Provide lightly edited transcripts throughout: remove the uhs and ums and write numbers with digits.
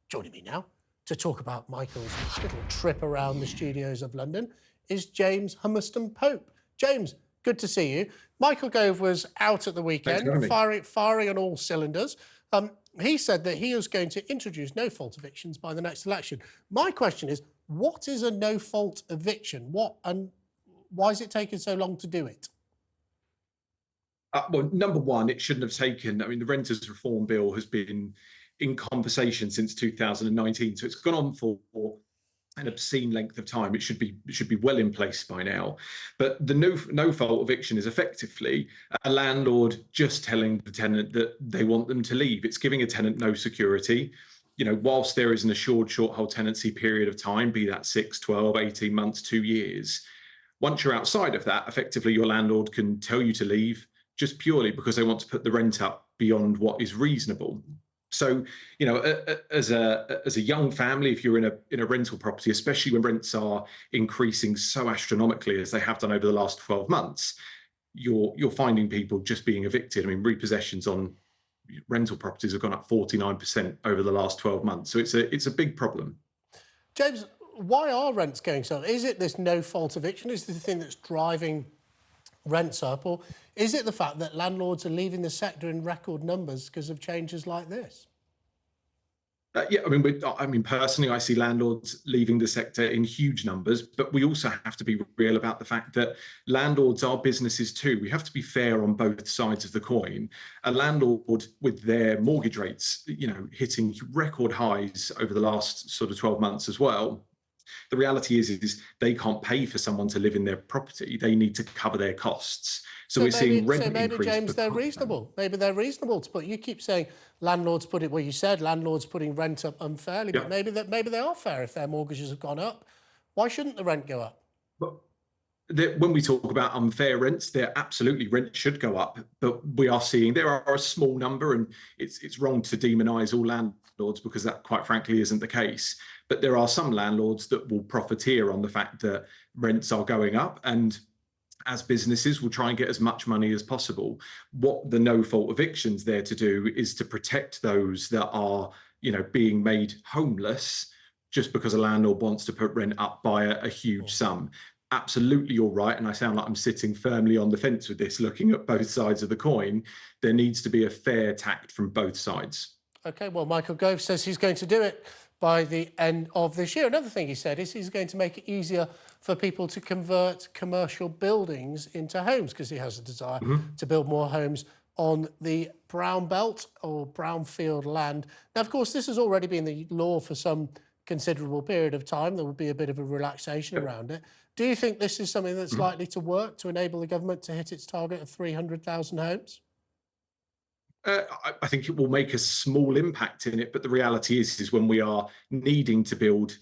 Joining me now to talk about Michael's little trip around the studios of London is James Hummerstone-Pope. James, good to see you. Michael Gove was out at the weekend, firing on all cylinders. He said that he was going to introduce no-fault evictions by the next election. My question is, what is a no-fault eviction? And why is it taking so long to do it? Well, number one, it shouldn't have taken. I mean, the Renters Reform Bill has been in conversation since 2019, so it's gone on for an obscene length of time. It should be well in place by now. But the no-fault eviction is effectively a landlord just telling the tenant that they want them to leave. It's giving a tenant no security. You know, whilst there is an assured short hold tenancy period of time, be that 6, 12, 18 months, 2 years, once you're outside of that, effectively your landlord can tell you to leave just purely because they want to put the rent up beyond what is reasonable. So, you know, as a young family, if you're in a rental property, especially when rents are increasing so astronomically as they have done over the last 12 months, you're finding people just being evicted. I mean, repossessions on rental properties have gone up 49% over the last 12 months. So it's a big problem. James, why are rents going so? Is it this no-fault eviction? Is it the thing that's driving rents up, or is it the fact that landlords are leaving the sector in record numbers because of changes like this? Yeah, I mean, personally, I see landlords leaving the sector in huge numbers, but we also have to be real about the fact that landlords are businesses too. We have to be fair on both sides of the coin. A landlord with their mortgage rates, you know, hitting record highs over the last sort of 12 months as well. The reality is they can't pay for someone to live in their property. They need to cover their costs. So we're seeing rent increase. So maybe, James, they're reasonable. Maybe they're reasonable to put. You keep saying landlords put it. Well, you said landlords putting rent up unfairly, but maybe they are fair if their mortgages have gone up. Why shouldn't the rent go up? But when we talk about unfair rents, absolutely rent should go up. But we are seeing there are a small number, and it's wrong to demonise all landlords because that, quite frankly, isn't the case. But there are some landlords that will profiteer on the fact that rents are going up, and as businesses will try and get as much money as possible. What the no-fault eviction's there to do is to protect those that are, you know, being made homeless just because a landlord wants to put rent up by a huge sum. Absolutely, you're right, and I sound like I'm sitting firmly on the fence with this, looking at both sides of the coin. There needs to be a fair tact from both sides. Okay, well, Michael Gove says he's going to do it by the end of this year. Another thing he said is he's going to make it easier for people to convert commercial buildings into homes because he has a desire to build more homes on the brown belt or brownfield land. Now, of course, this has already been the law for some considerable period of time. There will be a bit of a relaxation around it. Do you think this is something that's likely to work to enable the government to hit its target of 300,000 homes? I think it will make a small impact in it, but the reality is when we are needing to build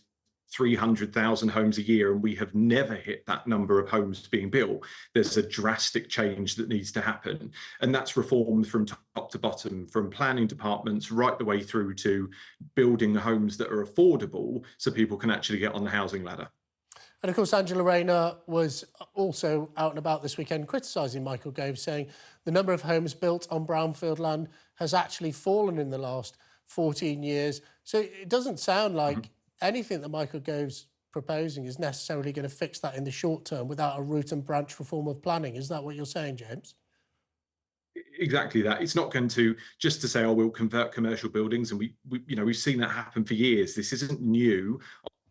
300,000 homes a year and we have never hit that number of homes being built, there's a drastic change that needs to happen. And that's reformed from top to bottom, from planning departments right the way through to building homes that are affordable so people can actually get on the housing ladder. And of course, Angela Rayner was also out and about this weekend criticising Michael Gove, saying the number of homes built on brownfield land has actually fallen in the last 14 years. So it doesn't sound like anything that Michael Gove's proposing is necessarily going to fix that in the short term without a root and branch reform of planning. Is that what you're saying, James? Exactly that. It's not going to just to say, oh, we'll convert commercial buildings, and we've seen that happen for years. This isn't new.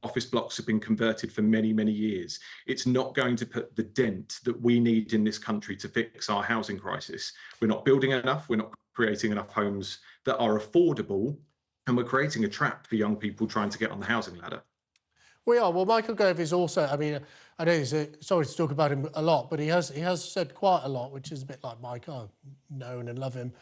Office blocks have been converted for many, many years. It's not going to put the dent that we need in this country to fix our housing crisis. We're not building enough. We're not creating enough homes that are affordable, and we're creating a trap for young people trying to get on the housing ladder. We are. Well, Michael Gove is also, I mean, I know sorry to talk about him a lot, but he has said quite a lot, which is a bit like Mike. I've known and love him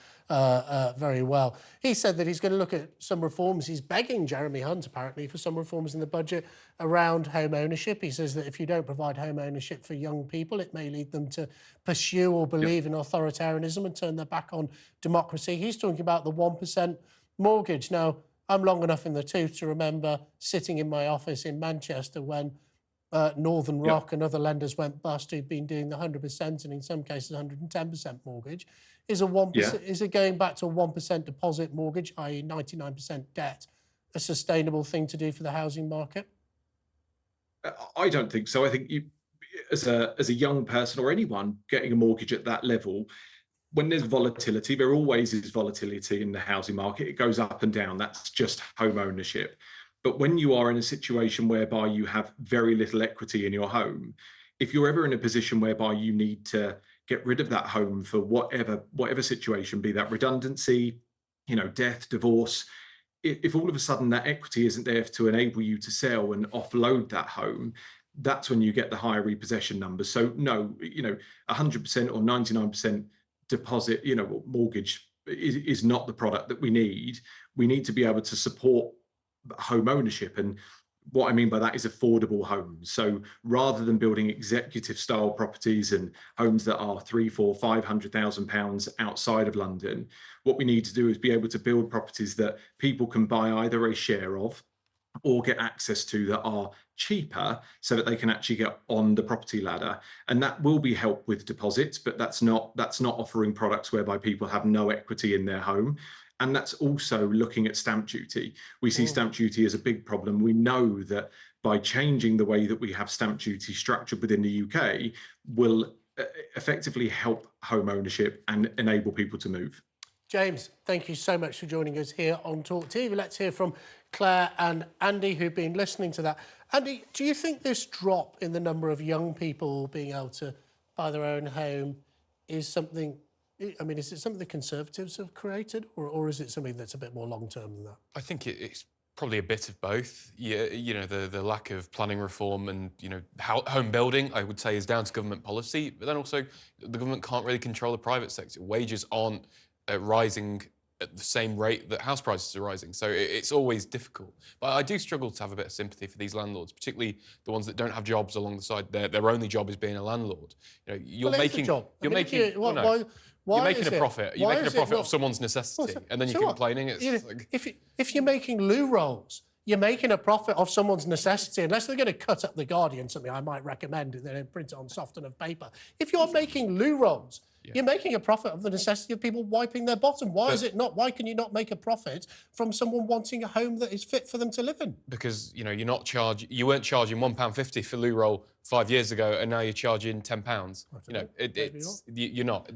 very well. He said that he's going to look at some reforms. He's begging Jeremy Hunt, apparently, for some reforms in the budget around home ownership. He says that if you don't provide home ownership for young people, it may lead them to pursue or believe in authoritarianism and turn their back on democracy. He's talking about the 1% mortgage. Now, I'm long enough in the tooth to remember sitting in my office in Manchester when Northern Rock and other lenders went bust, who'd been doing the 100% and in some cases 110% mortgage. Is it going back to a 1% deposit mortgage, i.e. 99% debt, a sustainable thing to do for the housing market? I don't think so. I think you, as a young person or anyone getting a mortgage at that level, when there's volatility, there always is volatility in the housing market. It goes up and down. That's just home ownership. But when you are in a situation whereby you have very little equity in your home, if you're ever in a position whereby you need to get rid of that home for whatever situation, be that redundancy, death, divorce, if all of a sudden that equity isn't there to enable you to sell and offload that home, that's when you get the higher repossession numbers. So no, 100% or 99% deposit, mortgage is not the product that we need. We need to be able to support home ownership, and what I mean by that is affordable homes. So rather than building executive style properties and homes that are 300,000, 400,000, 500,000 pounds outside of London, what we need to do is be able to build properties that people can buy either a share of or get access to that are cheaper, so that they can actually get on the property ladder. And that will be helped with deposits, but that's not offering products whereby people have no equity in their home. And that's also looking at stamp duty. We see stamp duty as a big problem. We know that by changing the way that we have stamp duty structured within the UK will effectively help home ownership and enable people to move. James, thank you so much for joining us here on Talk TV. Let's hear from Claire and Andy, who've been listening to that. Andy, do you think this drop in the number of young people being able to buy their own home is something... I mean, is it something the Conservatives have created, or is it something that's a bit more long-term than that? I think it's probably a bit of both. Yeah, the lack of planning reform and, home building, I would say, is down to government policy. But then also, the government can't really control the private sector. Wages aren't rising at the same rate that house prices are rising. So it's always difficult. But I do struggle to have a bit of sympathy for these landlords, particularly the ones that don't have jobs along the side. Their only job is being a landlord. You're making a profit. You're making a profit off someone's necessity, and then you're complaining. It's like... if you're making loo rolls, you're making a profit off someone's necessity, unless they're going to cut up The Guardian, something I might recommend, and then print it on soft enough paper. If you're making loo rolls, you're making a profit of the necessity of people wiping their bottom. Why is it not? Why can you not make a profit from someone wanting a home that is fit for them to live in? Because you weren't charging £1.50 for loo roll 5 years ago, and now you're charging £10. You're not.